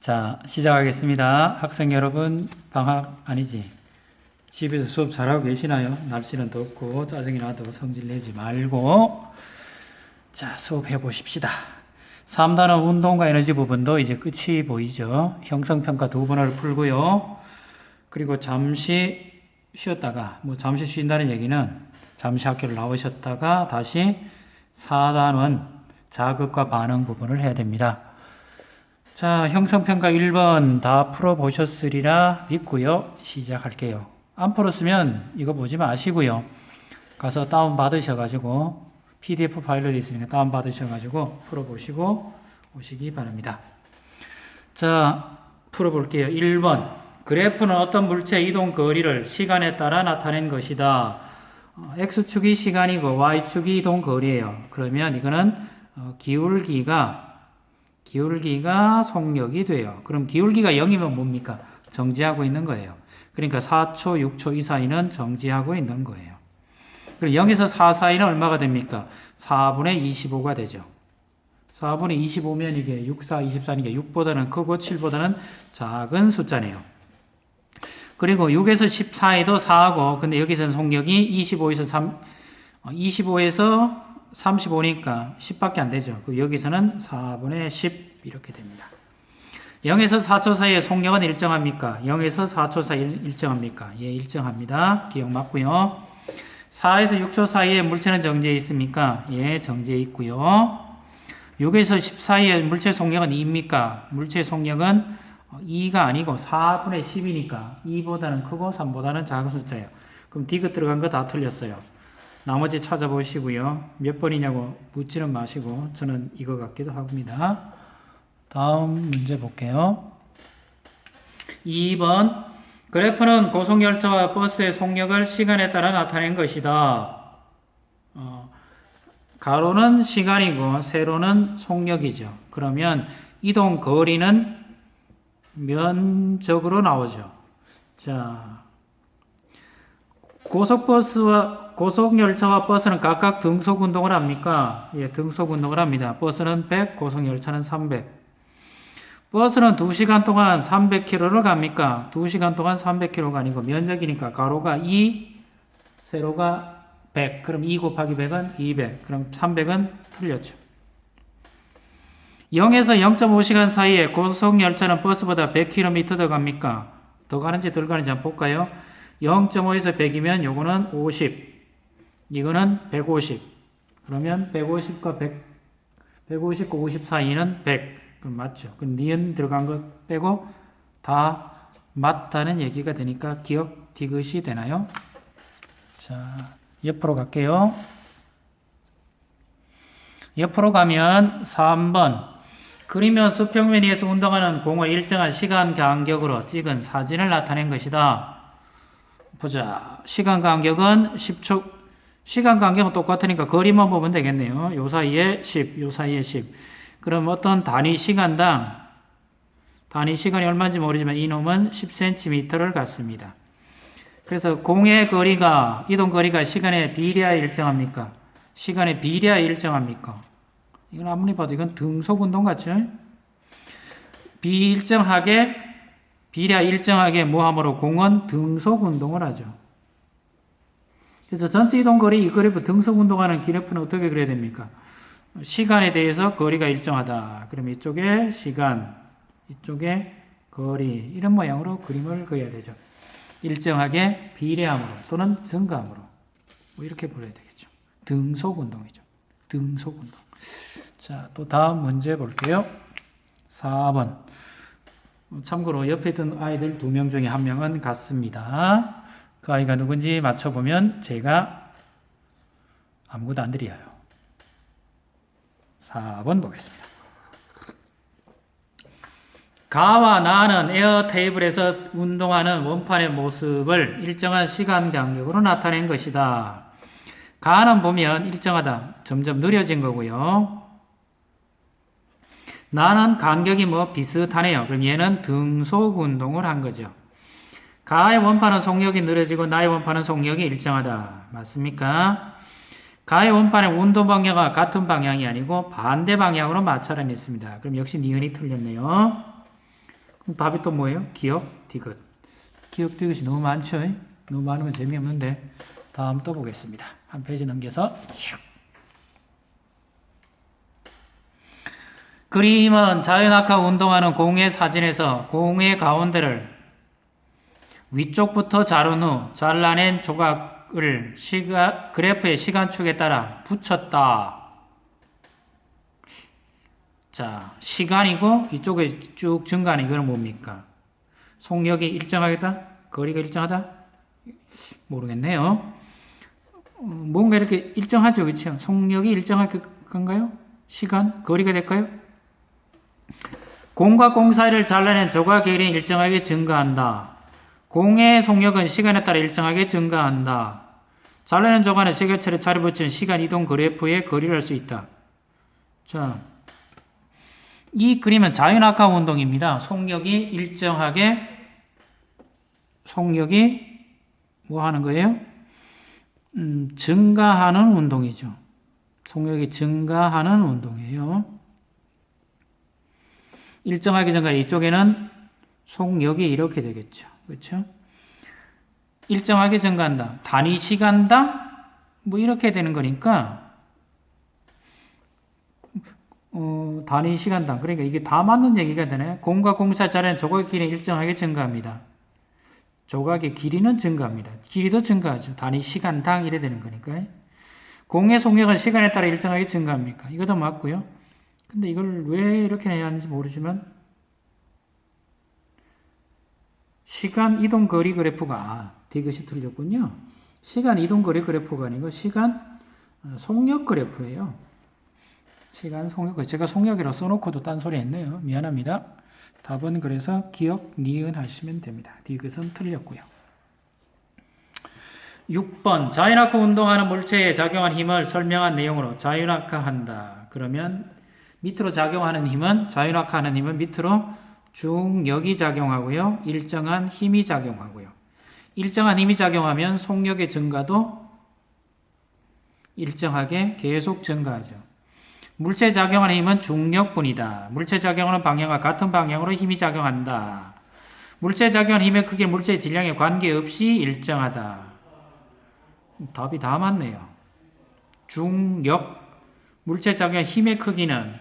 자, 시작하겠습니다. 학생 여러분, 방학 아니지? 집에서 수업 잘하고 계시나요? 날씨는 덥고 짜증이 나도 성질 내지 말고 자, 수업해 보십시다. 3단원 운동과 에너지 부분도 이제 끝이 보이죠? 형성평가 두 번을 풀고요. 그리고 잠시 쉬었다가, 잠시 쉰다는 얘기는 잠시 학교를 나오셨다가 다시 4단원 자극과 반응 부분을 해야 됩니다. 자, 형성평가 1번 다 풀어보셨으리라 믿고요. 시작할게요. 안 풀었으면 이거 보지 마시고요. 가서 다운받으셔가지고 PDF 파일로 되어 있으니까 다운받으셔가지고 풀어보시고 오시기 바랍니다. 자, 풀어볼게요. 1번 그래프는 어떤 물체의 이동 거리를 시간에 따라 나타낸 것이다. X축이 시간이고 Y축이 이동 거리예요. 그러면 이거는 기울기가 속력이 돼요. 그럼 기울기가 0이면 뭡니까? 정지하고 있는 거예요. 그러니까 4초, 6초 이 사이는 정지하고 있는 거예요. 그럼 0에서 4 사이는 얼마가 됩니까? 4분의 25가 되죠. 4분의 25면 이게 6, 4, 24니까 6보다는 크고 7보다는 작은 숫자네요. 그리고 6에서 10 사이도 4하고, 근데 여기서는 속력이 25에서 35니까 10밖에 안 되죠. 여기서는 4분의 10 이렇게 됩니다. 0에서 4초 사이의 속력은 일정합니까? 0에서 4초 사이 일정합니까? 예, 일정합니다. 기억 맞고요. 4에서 6초 사이에 물체는 정지해 있습니까? 예, 정지해 있고요. 6에서 10 사이의 물체 속력은 2입니까? 물체 속력은 2가 아니고 4분의 10이니까 2보다는 크고 3보다는 작은 숫자예요. 그럼 디귿 들어간 거 다 틀렸어요. 나머지 찾아보시고요. 몇 번이냐고 묻지는 마시고 저는 이거 같기도 합니다. 다음 문제 볼게요. 2번 그래프는 고속열차와 버스의 속력을 시간에 따라 나타낸 것이다. 가로는 시간이고 세로는 속력이죠. 그러면 이동 거리는 면적으로 나오죠. 자, 고속열차와 버스는 각각 등속 운동을 합니까? 예, 등속 운동을 합니다. 버스는 100, 고속열차는 300. 버스는 2시간 동안 300km를 갑니까? 2시간 동안 300km가 아니고 면적이니까 가로가 2, 세로가 100. 그럼 2 곱하기 100은 200. 그럼 300은 틀렸죠. 0에서 0.5시간 사이에 고속열차는 버스보다 100km 더 갑니까? 더 가는지 덜 가는지 한번 볼까요? 0.5에서 100이면 요거는 50. 이거는 150. 그러면 150과 150과 50 사이는 100. 그럼 맞죠. 그럼 니은 들어간 것 빼고 다 맞다는 얘기가 되니까 기억 디귿이 되나요? 자, 옆으로 갈게요. 옆으로 가면 3번. 그리면 수평면 위에서 운동하는 공을 일정한 시간 간격으로 찍은 사진을 나타낸 것이다. 보자. 시간 간격은 10초. 시간 간격은 똑같으니까 거리만 보면 되겠네요. 요 사이에 10, 요 사이에 10. 그럼 어떤 단위 시간이 얼마인지 모르지만 이놈은 10cm를 갖습니다. 그래서 공의 거리가, 이동 거리가 시간에 비례하여 일정합니까? 시간에 비례하여 일정합니까? 이건 아무리 봐도 이건 등속 운동 같죠? 비례하여 일정하게 모함으로 공은 등속 운동을 하죠. 그래서 전체 이동 거리, 이 그래프 등속 운동하는 그래프는 어떻게 그려야 됩니까? 시간에 대해서 거리가 일정하다. 그럼 이쪽에 시간, 이쪽에 거리, 이런 모양으로 그림을 그려야 되죠. 일정하게 비례함으로 또는 증가함으로 이렇게 불러야 되겠죠. 등속 운동이죠. 등속 운동. 자, 또 다음 문제 볼게요. 4번. 참고로 옆에 있던 아이들 2명 중에 1명은 같습니다. 그 아이가 누군지 맞춰보면 제가 아무것도 안 드려요. 4번 보겠습니다. 가와 나는 에어 테이블에서 운동하는 원판의 모습을 일정한 시간 간격으로 나타낸 것이다. 가는 보면 일정하다. 점점 느려진 거고요. 나는 간격이 비슷하네요. 그럼 얘는 등속 운동을 한 거죠. 가의 원판은 속력이 느려지고 나의 원판은 속력이 일정하다. 맞습니까? 가의 원판의 운동 방향과 같은 방향이 아니고 반대 방향으로 마찰은 있습니다. 그럼 역시 니은이 틀렸네요. 답이 또 뭐예요? 기억, 디귿. 기억, 디귿이 너무 많죠? 너무 많으면 재미없는데 다음 또 보겠습니다. 한 페이지 넘겨서 슉. 그림은 자연학화 운동하는 공의 사진에서 공의 가운데를 위쪽부터 자른 후 잘라낸 조각을 그래프의 시간축에 따라 붙였다. 자, 시간이고 이쪽에 쭉 증가하는 이거는 뭡니까? 속력이 일정하겠다? 거리가 일정하다? 모르겠네요. 뭔가 이렇게 일정하죠, 그렇죠? 속력이 일정할 건가요? 시간, 거리가 될까요? 공과 공 사이를 잘라낸 조각 길이는 일정하게 증가한다. 공의 속력은 시간에 따라 일정하게 증가한다. 잘라낸 조각은 시계철에 자리 붙이는 시간 이동 그래프의 거리를 알 수 있다. 자, 이 그림은 자연학화 운동입니다. 속력이 뭐 하는 거예요? 증가하는 운동이죠. 속력이 증가하는 운동이에요. 일정하게 증가, 이쪽에는 속력이 이렇게 되겠죠. 그렇죠? 일정하게 증가한다. 단위 시간당 뭐 이렇게 되는 거니까 단위 시간당. 그러니까 이게 다 맞는 얘기가 되네. 공과 공사 자리는 조각의 길이는 일정하게 증가합니다. 조각의 길이는 증가합니다. 길이도 증가하죠. 단위 시간당 이래 되는 거니까. 공의 속력은 시간에 따라 일정하게 증가합니까? 이것도 맞고요. 근데 이걸 왜 이렇게 내놨는지 모르지만 시간 이동 거리 그래프가 이것이 틀렸군요. 시간 이동 거리 그래프가 아니고 시간 속력 그래프예요. 시간 속력, 제가 속력이라고 써놓고도 딴소리 했네요. 미안합니다. 답은 그래서 기억, 니은 하시면 됩니다. 디귿은 틀렸고요. 6번 자연학화 운동하는 물체에 작용한 힘을 설명한 내용으로 자연학화한다. 그러면 밑으로 작용하는 힘은 자연학화하는 힘은 밑으로 중력이 작용하고요. 일정한 힘이 작용하고요. 일정한 힘이 작용하면 속력의 증가도 일정하게 계속 증가하죠. 물체에 작용하는 힘은 중력뿐이다. 물체에 작용하는 방향과 같은 방향으로 힘이 작용한다. 물체에 작용하는 힘의 크기는 물체의 질량에 관계없이 일정하다. 답이 다 맞네요. 중력, 물체에 작용하는 힘의 크기는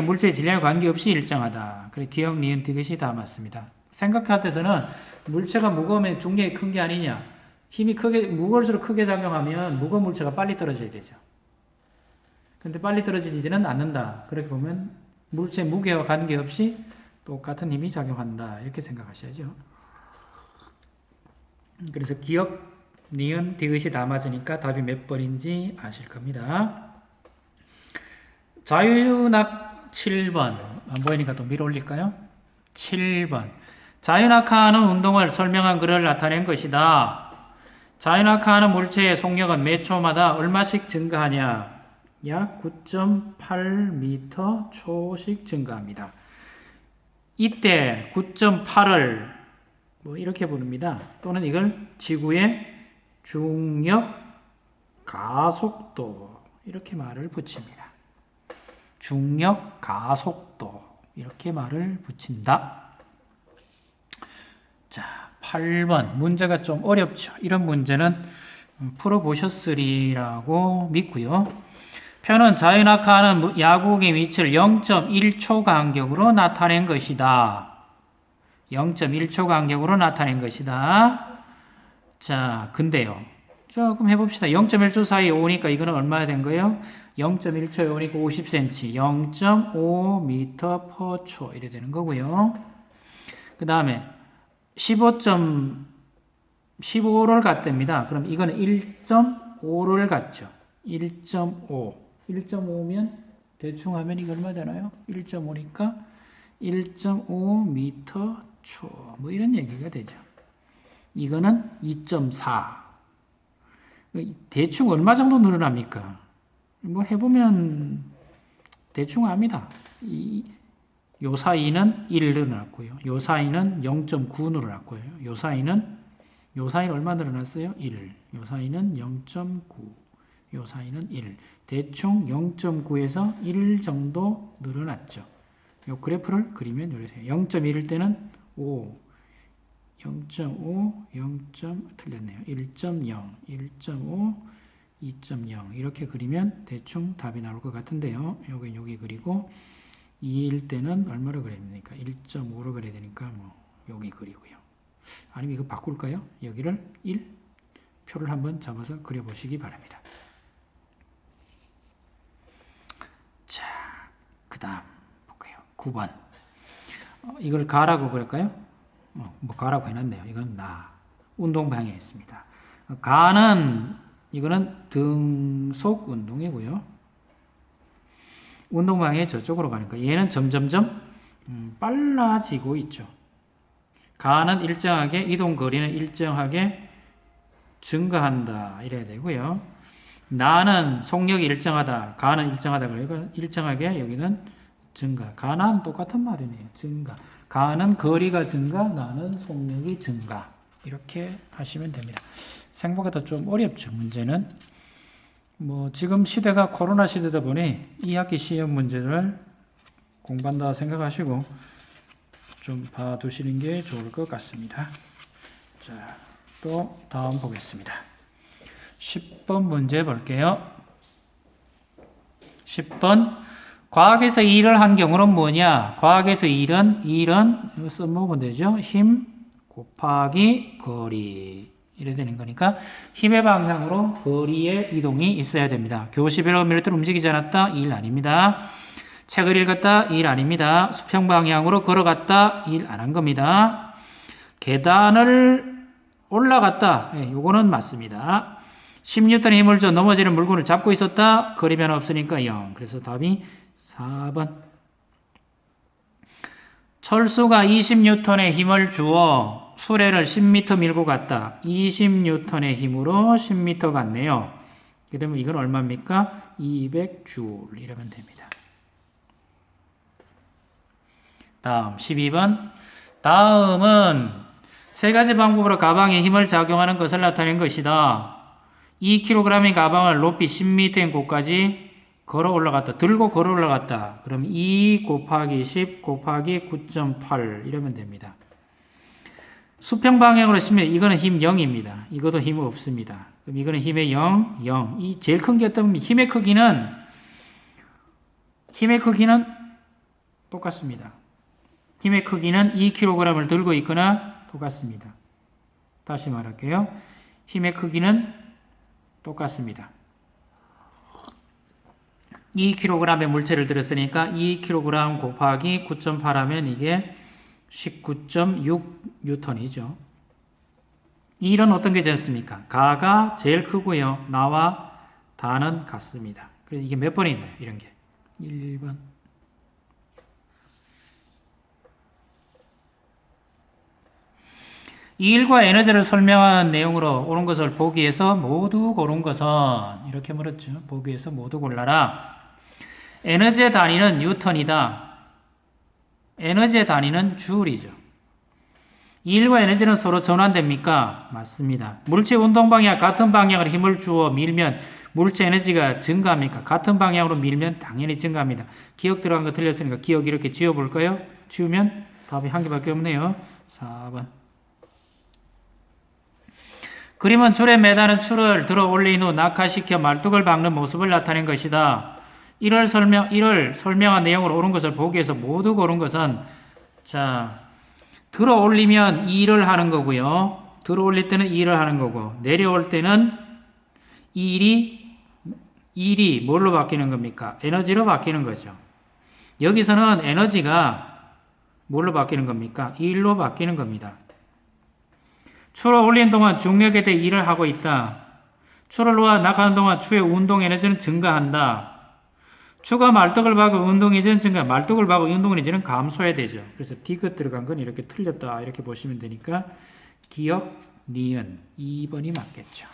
물체의 질량에 관계없이 일정하다. 그래 기억, 니은, 디귿이 다 맞습니다. 생각할 때서는 물체가 무거우면 중력이 큰 게 아니냐. 힘이 무거울수록 크게 작용하면 무거운 물체가 빨리 떨어져야 되죠. 근데 빨리 떨어지지는 않는다. 그렇게 보면 물체 무게와 관계없이 똑같은 힘이 작용한다. 이렇게 생각하셔야죠. 그래서 기억, 니은, 디귿이 다 맞으니까 답이 몇 번인지 아실 겁니다. 자유낙 7번. 안 보이니까 또 밀어 올릴까요? 7번. 자유낙하하는 운동을 설명한 글을 나타낸 것이다. 자연학화하는 물체의 속력은 몇 초마다 얼마씩 증가하냐? 약 9.8m 초씩 증가합니다. 이때 9.8을 뭐 이렇게 부릅니다. 또는 이걸 지구의 중력 가속도 이렇게 말을 붙입니다. 중력 가속도 이렇게 말을 붙인다. 자, 8번 문제가 좀 어렵죠. 이런 문제는 풀어보셨으리라고 믿고요. 표는 자연학화하는 야구공의 위치를 0.1초 간격으로 나타낸 것이다. 0.1초 간격으로 나타낸 것이다. 자, 근데요. 조금 해봅시다. 0.1초 사이에 오니까 이거는 얼마나 된 거예요? 0.1초에 오니까 50cm, 0.5m per 초 이래 되는 거고요. 그 다음에 15를 갔답니다. 그럼 이거는 1.5를 갔죠. 1.5. 1.5면 대충 하면 이거 얼마 되나요? 1.5니까 1.5m 초. 뭐 이런 얘기가 되죠. 이거는 2.4. 대충 얼마 정도 늘어납니까? 뭐 해보면 대충 압니다. 요 사이는 1 늘어났고요. 요 사이는 0.9 늘어났고요. 요 사이는 얼마 늘어났어요? 1. 요 사이는 0.9. 요 사이는 1. 대충 0.9에서 1 정도 늘어났죠. 요 그래프를 그리면 이렇게 0.1일 때는 5, 0.5, 0. 틀렸네요. 1.0, 1.5, 2.0 이렇게 그리면 대충 답이 나올 것 같은데요. 여기 그리고 2일 때는 얼마로 그려야 됩니까? 1.5로 그려야 되니까 뭐 여기 그리고요. 아니면 이거 바꿀까요? 여기를 1 표를 한번 잡아서 그려보시기 바랍니다. 자, 그 다음 볼까요? 9번. 이걸 가라고 그럴까요? 뭐 가라고 해놨네요. 이건 운동 방해였습니다. 가는 이거는 등속 운동이고요. 운동 방해 저쪽으로 가니까 얘는 점점점 빨라지고 있죠. 가는 일정하게 이동 거리는 일정하게 증가한다 이래야 되고요. 나는 속력이 일정하다, 가는 일정하다 그러니까 일정하게 여기는 증가. 가는 똑같은 말이네요. 증가. 가는 거리가 증가, 나는 속력이 증가. 이렇게 하시면 됩니다. 생각보다 좀 어렵죠. 문제는 뭐 지금 시대가 코로나 시대다 보니 2학기 시험 문제를 공부한다 생각하시고 좀 봐두시는 게 좋을 것 같습니다. 자, 또 다음 보겠습니다. 10번 문제 볼게요. 10번 과학에서 일을 한 경우는 뭐냐? 과학에서 일은 이거 써먹으면 되죠. 힘 곱하기 거리 이래 되는 거니까 힘의 방향으로 거리의 이동이 있어야 됩니다. 교시별로 밀도를 움직이지 않았다? 일 아닙니다. 책을 읽었다? 일 아닙니다. 수평 방향으로 걸어갔다? 일 안 한 겁니다. 계단을 올라갔다? 네, 요거는 맞습니다. 10N의 힘을 줘 넘어지는 물건을 잡고 있었다? 거리 변화 없으니까 0. 그래서 답이 4번. 철수가 20N의 힘을 주어 수레를 10m 밀고 갔다. 20N의 힘으로 10m 갔네요. 그러면 이건 얼마입니까? 200줄 이러면 됩니다. 다음 12번. 다음은 세 가지 방법으로 가방에 힘을 작용하는 것을 나타낸 것이다. 2kg의 가방을 높이 10m인 곳까지 걸어 올라갔다. 들고 걸어 올라갔다. 그럼 2 곱하기 10 곱하기 9.8 이러면 됩니다. 수평 방향으로 치면 이거는 힘 0입니다. 이것도 힘 없습니다. 그럼 이거는 힘의 0, 0. 이 제일 큰 게 어떤 힘의 크기는 똑같습니다. 힘의 크기는 2kg을 들고 있거나 똑같습니다. 다시 말할게요. 힘의 크기는 똑같습니다. 2kg의 물체를 들었으니까 2kg 곱하기 9.8 하면 이게 19.6N이죠. 일은 어떤 게 제일습니까? 가가 제일 크고요. 나와 다는 같습니다. 그래서 이게 몇 번이 있나요? 이런 게. 1번. 이 일과 에너지를 설명한 내용으로 옳은 것을 보기에서 모두 고른 것은 이렇게 물었죠. 보기에서 모두 골라라. 에너지의 단위는 뉴턴이다. 에너지의 단위는 줄이죠. 이 일과 에너지는 서로 전환됩니까? 맞습니다. 물체 운동 방향 같은 방향으로 힘을 주어 밀면 물체 에너지가 증가합니까? 같은 방향으로 밀면 당연히 증가합니다. 기억 들어간 거 틀렸으니까 기억 이렇게 지워볼까요? 지우면 답이 한 개밖에 없네요. 4번. 그림은 줄에 매다는 줄을 들어 올린 후 낙하시켜 말뚝을 박는 모습을 나타낸 것이다. 이를 설명한 내용으로 옳은 것을 보기 위해서 모두 고른 것은 자, 들어 올리면 일을 하는 거고요. 들어 올릴 때는 일을 하는 거고 내려올 때는 일이 뭘로 바뀌는 겁니까? 에너지로 바뀌는 거죠. 여기서는 에너지가 뭘로 바뀌는 겁니까? 일로 바뀌는 겁니다. 추를 올리는 동안 중력에 대해 일을 하고 있다. 추를 놓아 나가는 동안 추의 운동 에너지는 증가한다. 추가 말뚝을 박아 운동 에너지는 증가, 말뚝을 박아 운동 에너지는 감소해야 되죠. 그래서 디귿 들어간 건 이렇게 틀렸다 이렇게 보시면 되니까 기억, 니은 2번이 맞겠죠.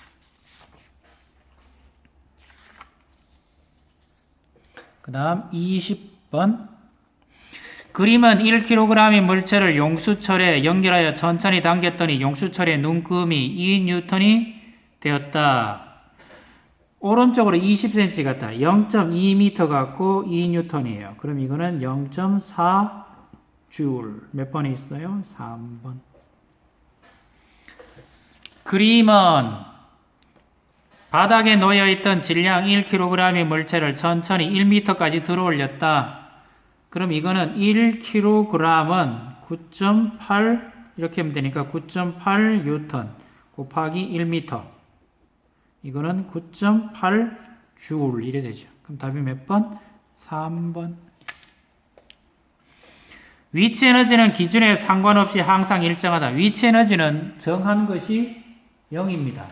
그 다음 20번. 그림은 1kg의 물체를 용수철에 연결하여 천천히 당겼더니 용수철의 눈금이 2N이 되었다. 오른쪽으로 20cm 같다. 0.2m 같고 2N이에요. 그럼 이거는 0.4줄. 몇 번에 있어요? 3번. 그림은 바닥에 놓여있던 질량 1kg의 물체를 천천히 1m까지 들어올렸다. 그럼 이거는 1kg은 9.8 이렇게 하면 되니까 9.8N 곱하기 1m. 이거는 9.8줄 이래 되죠. 그럼 답이 몇 번? 3번. 위치 에너지는 기준에 상관없이 항상 일정하다. 위치 에너지는 정한 것이 0입니다.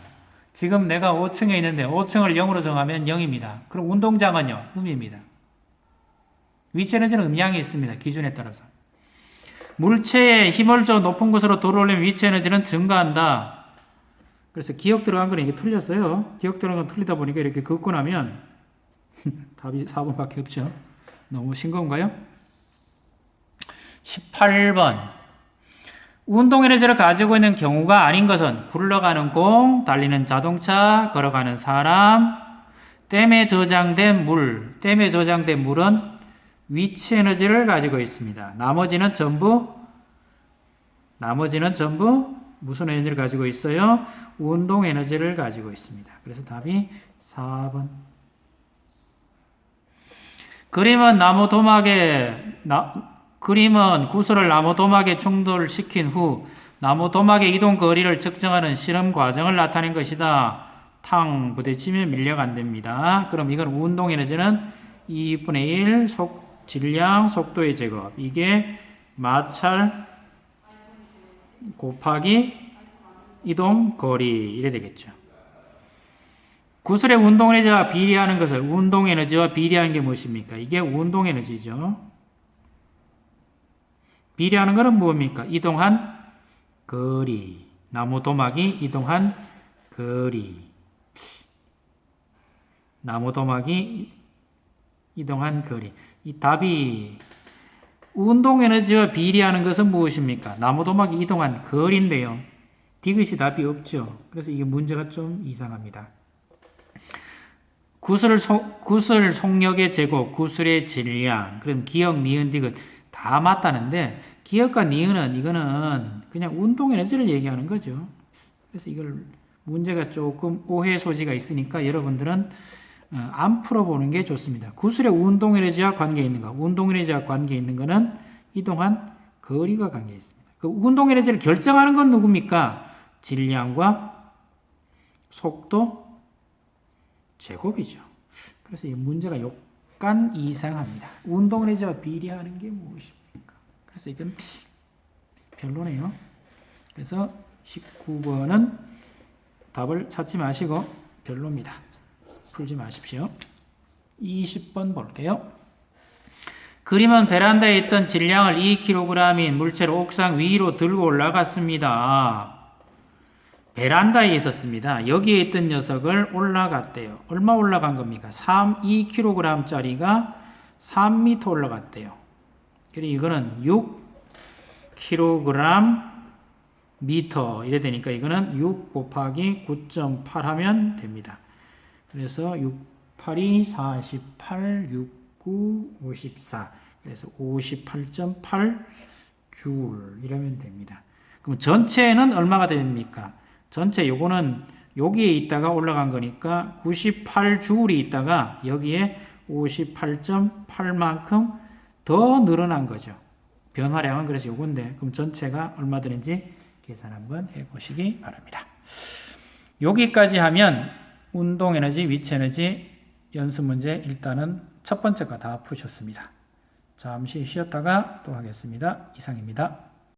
지금 내가 5층에 있는데 5층을 0으로 정하면 0입니다. 그럼 운동장은요? 음입니다. 위치 에너지는 음양이 있습니다. 기준에 따라서. 물체에 힘을 줘 높은 곳으로 들어올리면 위치 에너지는 증가한다. 그래서 기억 들어간 거는 이게 틀렸어요. 기억 들어간 건 틀리다 보니까 이렇게 긋고 나면 답이 4번밖에 없죠. 너무 싱거운가요? 18번. 운동 에너지를 가지고 있는 경우가 아닌 것은 굴러가는 공, 달리는 자동차, 걸어가는 사람, 댐에 저장된 물. 댐에 저장된 물은 위치 에너지를 가지고 있습니다. 나머지는 전부 무슨 에너지를 가지고 있어요? 운동 에너지를 가지고 있습니다. 그래서 답이 4번. 그림은 구슬을 나무 도막에 충돌시킨 후 나무 도막의 이동 거리를 측정하는 실험 과정을 나타낸 것이다. 탕 부딪히면 밀려간답니다. 그럼 이건 운동 에너지는 2분의 1 질량 속도의 제곱. 이게 마찰 곱하기 이동 거리 이래 되겠죠. 구슬의 운동 에너지와 비례하는 것을 운동 에너지와 비례하는 게 무엇입니까? 이게 운동 에너지죠. 비례하는 것은 무엇입니까? 이동한 거리. 나무 도막이 이동한 거리. 나무 도막이 이동한 거리. 이 답이 운동 에너지와 비례하는 것은 무엇입니까? 나무 도막이 이동한 거리인데요. 디귿이 답이 없죠. 그래서 이게 문제가 좀 이상합니다. 구슬 속력의 제곱, 구슬의 질량, 그럼 기역, 니은, 디귿 다 맞다는데 기역과 니은은 이거는 그냥 운동 에너지를 얘기하는 거죠. 그래서 이걸 문제가 조금 오해 소지가 있으니까 여러분들은 안 풀어보는 게 좋습니다. 구슬의 운동 에너지와 관계 있는 거, 운동 에너지와 관계 있는 거는 이동한 거리가 관계 있습니다. 그 운동 에너지를 결정하는 건 누굽니까? 질량과 속도 제곱이죠. 그래서 이 문제가 약간 이상합니다. 운동 에너지와 비례하는 게 무엇입니까? 그래서 이건 별로네요. 그래서 19번은 답을 찾지 마시고 별로입니다. 풀지 마십시오. 20번 볼게요. 그림은 베란다에 있던 질량을 2kg인 물체를 옥상 위로 들고 올라갔습니다. 베란다에 있었습니다. 여기에 있던 녀석을 올라갔대요. 얼마 올라간 겁니까? 2kg짜리가 3m 올라갔대요. 그리고 이거는 6kg 미터 이래 되니까 이거는 6 곱하기 9.8 하면 됩니다. 그래서 6, 8이 48, 6, 9, 54. 그래서 58.8줄 이러면 됩니다. 그럼 전체는 얼마가 됩니까? 전체 요거는 여기에 있다가 올라간 거니까 98줄이 있다가 여기에 58.8만큼 더 늘어난 거죠. 변화량은 그래서 요건데 그럼 전체가 얼마 되는지 계산 한번 해보시기 바랍니다. 여기까지 하면 운동 에너지, 위치 에너지 연습 문제 일단은 첫 번째 거 다 푸셨습니다. 잠시 쉬었다가 또 하겠습니다. 이상입니다.